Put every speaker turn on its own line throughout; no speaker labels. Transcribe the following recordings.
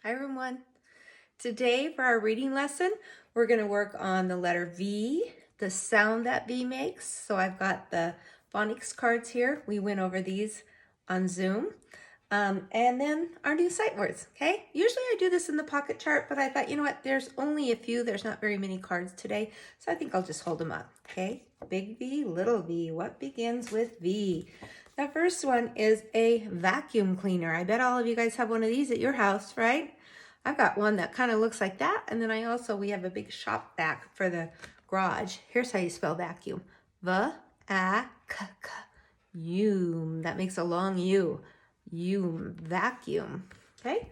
Hi everyone. Today for our reading lesson, we're going to work on the letter V, the sound that V makes. So I've got the phonics cards here. We went over these on Zoom. And then our new sight words, okay? Usually I do this in the pocket chart, but I thought, you know what, there's only a few. There's not very many cards today, so I think I'll just hold them up, okay? Big V, little v. What begins with V? The first one is a vacuum cleaner. I bet all of you guys have one of these at your house, right? I've got one that kind of looks like that, and then we have a big shop vac for the garage. Here's how you spell vacuum. V-A-C-C-U-M. That makes a long U. Vacuum. Okay,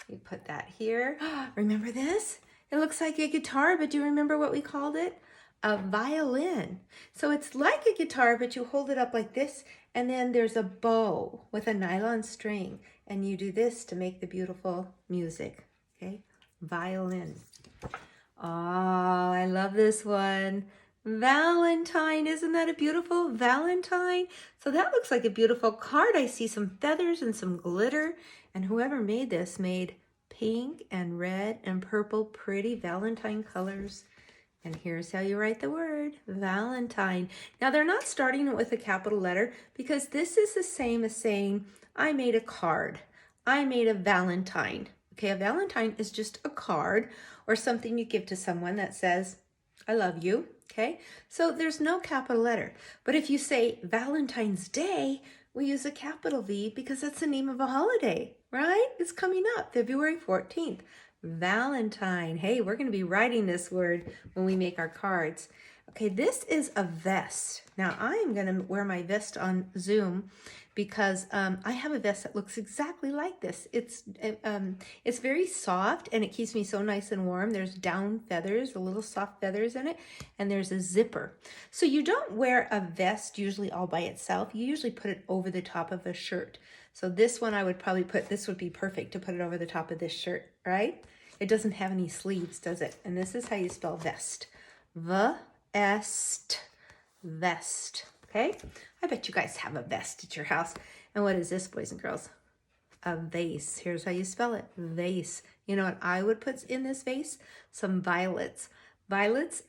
you put that here. Remember this? It looks like a guitar, but do you remember what we called it? A violin. So it's like a guitar, but you hold it up like this, and then there's a bow with a nylon string, and you do this to make the beautiful music. Okay, violin. Oh, I love this one. Valentine, isn't that a beautiful Valentine? So that looks like a beautiful card. I see some feathers and some glitter, and whoever made this made pink and red and purple pretty Valentine colors. And here's how you write the word, Valentine. Now they're not starting it with a capital letter because this is the same as saying, I made a card. I made a Valentine. Okay, a Valentine is just a card or something you give to someone that says, I love you. Okay, so there's no capital letter. But if you say Valentine's Day, we use a capital V because that's the name of a holiday, right? It's coming up, February 14th. Valentine. Hey, we're going to be writing this word when we make our cards. Okay, this is a vest. Now, I am going to wear my vest on Zoom because I have a vest that looks exactly like this. It's very soft and it keeps me so nice and warm. There's down feathers, the little soft feathers in it, and there's a zipper. So you don't wear a vest usually all by itself. You usually put it over the top of a shirt. So this one I would probably this would be perfect to put it over the top of this shirt, right? It doesn't have any sleeves, does it? And this is how you spell vest. V-E-S-T, vest, okay? I bet you guys have a vest at your house. And what is this, boys and girls? A vase. Here's how you spell it, vase. You know what I would put in this vase? Some violets. Violet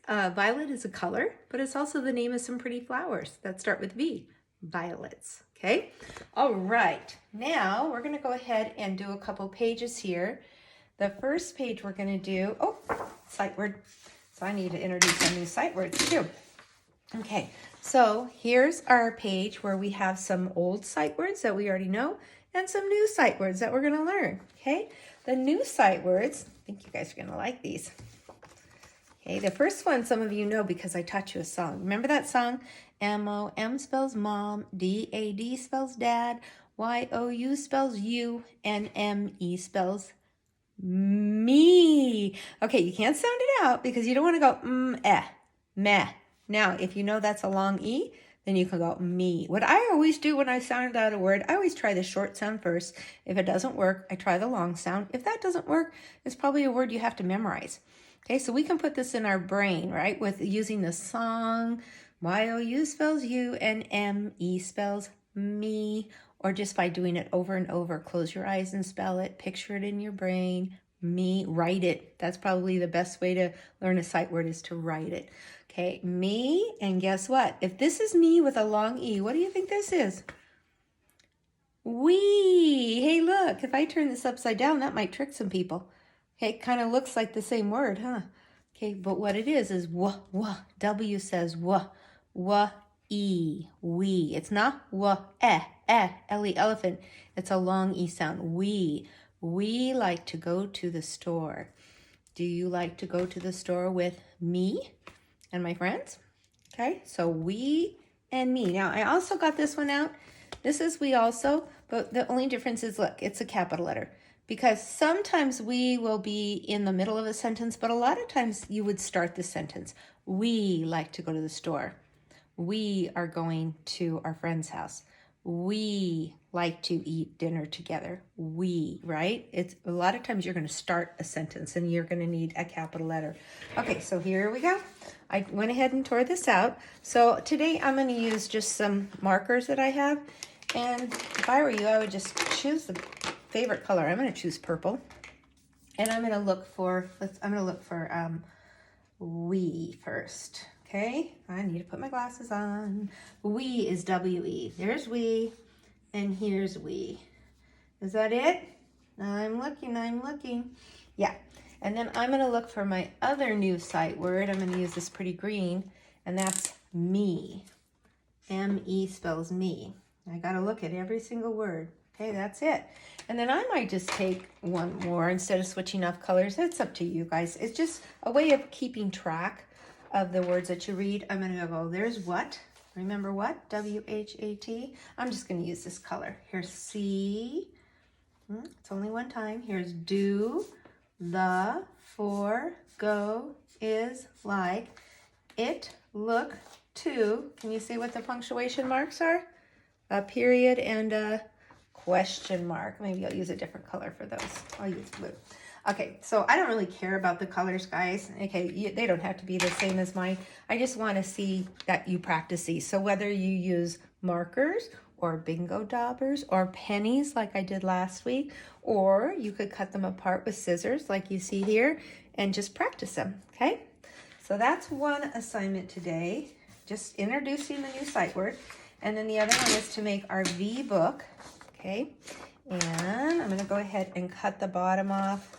is a color, but it's also the name of some pretty flowers that start with V, violets, okay? All right, now we're gonna go ahead and do a couple pages here. The first page we're going to do, sight word. So I need to introduce some new sight words too. Okay, so here's our page where we have some old sight words that we already know and some new sight words that we're going to learn. Okay, the new sight words, I think you guys are going to like these. Okay, the first one some of you know because I taught you a song. Remember that song? M-O-M spells mom, D-A-D spells dad, Y-O-U spells you, and M-E spells me. Okay, you can't sound it out because you don't want to go meh. Now, if you know that's a long E, then you can go me. What I always do when I sound out a word, I always try the short sound first. If it doesn't work, I try the long sound. If that doesn't work, it's probably a word you have to memorize. Okay, so we can put this in our brain, right? With using the song, Y-O-U spells you and M-E spells me. Or just by doing it over and over. Close your eyes and spell it. Picture it in your brain. Me, write it. That's probably the best way to learn a sight word is to write it. Okay, me, and guess what? If this is me with a long E, what do you think this is? We. Hey, look, if I turn this upside down, that might trick some people. Okay, it kind of looks like the same word, huh? Okay, but what it is W says E, we. It's not L-E, elephant. It's a long E sound, we. We like to go to the store. Do you like to go to the store with me and my friends? Okay, so we and me. Now, I also got this one out. This is we also, but the only difference is, look, it's a capital letter. Because sometimes we will be in the middle of a sentence, but a lot of times you would start the sentence. We like to go to the store. We are going to our friend's house. We like to eat dinner together. We, right? It's a lot of times you're going to start a sentence and you're going to need a capital letter. Okay, so here we go. I went ahead and tore this out. So today I'm going to use just some markers that I have. And if I were you, I would just choose the favorite color. I'm going to choose purple. And I'm gonna look for, we first, okay? I need to put my glasses on. We is W-E. There's we, and here's we. Is that it? I'm looking. Yeah. And then I'm gonna look for my other new sight word. I'm gonna use this pretty green, and that's me. M-E spells me. I gotta look at every single word. Okay, that's it. And then I might just take one more instead of switching off colors. It's up to you guys. It's just a way of keeping track of the words that you read. I'm gonna go, there's what. Remember what? W-H-A-T. I'm just gonna use this color. Here's see. It's only one time. Here's do, the, for, go, is, like, it, look, to. Can you see what the punctuation marks are? A period and a question mark. Maybe I'll use a different color for those. I'll use blue. Okay, so I don't really care about the colors, guys. Okay, they don't have to be the same as mine. I just want to see that you practice these. So whether you use markers or bingo daubers or pennies like I did last week, or you could cut them apart with scissors like you see here and just practice them, okay? So that's one assignment today, just introducing the new sight word. And then the other one is to make our V book, okay? And I'm gonna go ahead and cut the bottom off.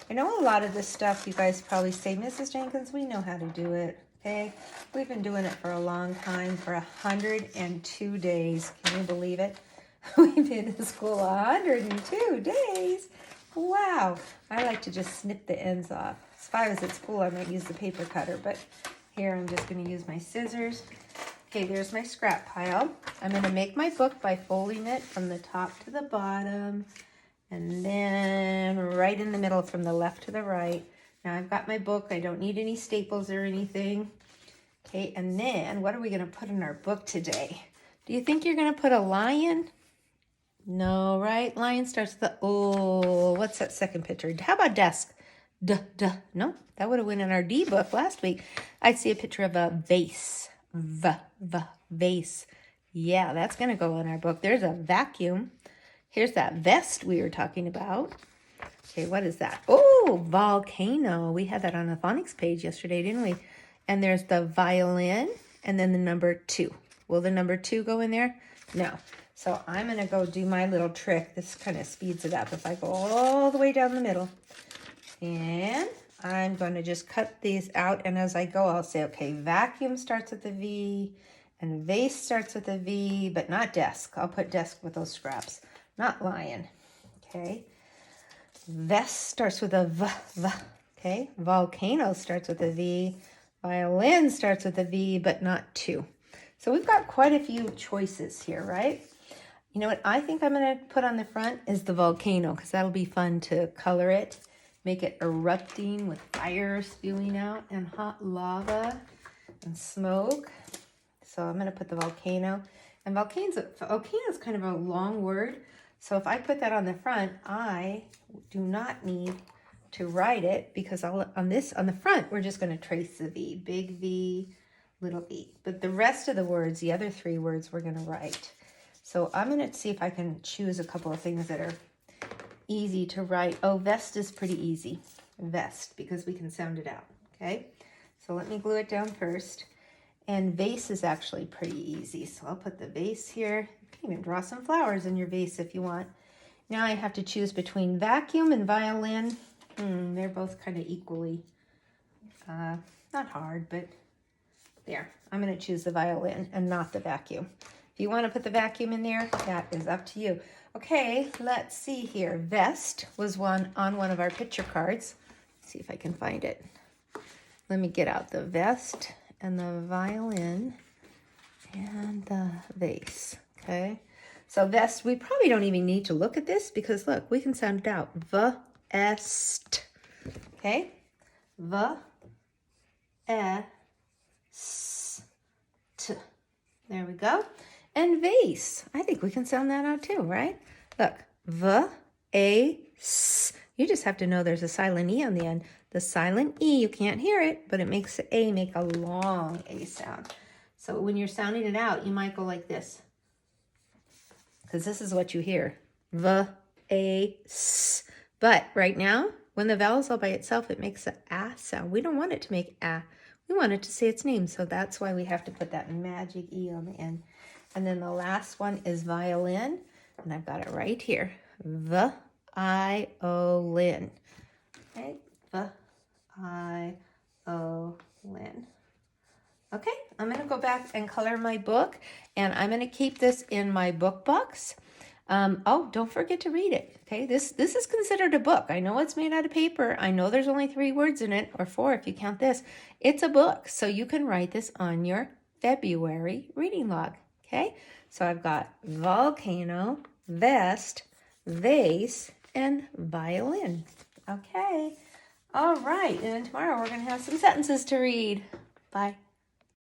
I know a lot of this stuff you guys probably say, Mrs. Jenkins, we know how to do it, okay? We've been doing it for a long time, for 102 days. Can you believe it? We've been in school 102 days. Wow. I like to just snip the ends off. If I was at school, I might use the paper cutter, but here I'm just gonna use my scissors. Okay, there's my scrap pile. I'm gonna make my book by folding it from the top to the bottom and then right in the middle from the left to the right. Now I've got my book. I don't need any staples or anything. Okay, and then what are we gonna put in our book today? Do you think you're gonna put a lion? No, right? Lion starts with the, oh, what's that second picture? How about desk? Duh. No, that would have went in our D book last week. I'd see a picture of a vase. Vase. Yeah, that's going to go in our book. There's a vacuum. Here's that vest we were talking about. Okay, what is that? Oh, volcano. We had that on the phonics page yesterday, didn't we? And there's the violin and then the number 2. Will the number 2 go in there? No. So I'm going to go do my little trick. This kind of speeds it up. If I go all the way down the middle, and I'm going to just cut these out, and as I go, I'll say, okay, vacuum starts with a V, and vase starts with a V, but not desk. I'll put desk with those scraps, not lion, okay? Vest starts with a V, okay? Volcano starts with a V. Violin starts with a V, but not 2. So we've got quite a few choices here, right? You know what I think I'm going to put on the front is the volcano, because that'll be fun to color it. Make it erupting with fire spewing out and hot lava and smoke. So I'm going to put the volcano. And volcano's kind of a long word. So if I put that on the front, I do not need to write it, because on the front, we're just going to trace the V. Big V, little v. But the rest of the words, the other 3 words, we're going to write. So I'm going to see if I can choose a couple of things that are easy to write. Oh, vest is pretty easy. Vest, because we can sound it out, okay? So let me glue it down first. And vase is actually pretty easy. So I'll put the vase here. You can even draw some flowers in your vase if you want. Now I have to choose between vacuum and violin. They're both kind of equally, not hard, but there. I'm going to choose the violin and not the vacuum. If you want to put the vacuum in there, that is up to you. Okay, let's see here. Vest was on one of our picture cards. Let's see if I can find it. Let me get out the vest and the violin and the vase. Okay, so vest, we probably don't even need to look at this, because look, we can sound it out. Vest. Okay, V-E-S-T. There we go. And vase. I think we can sound that out too, right? Look, V-A-S. You just have to know there's a silent E on the end. The silent E, you can't hear it, but it makes the A make a long A sound. So when you're sounding it out, you might go like this, because this is what you hear. V-A-S. But right now, When the vowel is all by itself, it makes a ah sound. We don't want it to make ah. We want it to say its name, so that's why we have to put that magic E on the end. And then the last one is violin, and I've got it right here. V-I-O-Lin. Okay, V-I-O-Lin. Okay, I'm going to go back and color my book, and I'm going to keep this in my book box. Oh, don't forget to read it. Okay, this is considered a book. I know it's made out of paper. I know there's only 3 words in it, or 4 if you count this. It's a book, so you can write this on your February reading log. Okay, so I've got volcano, vest, vase, and violin. Okay, all right, and then tomorrow we're going to have some sentences to read. Bye.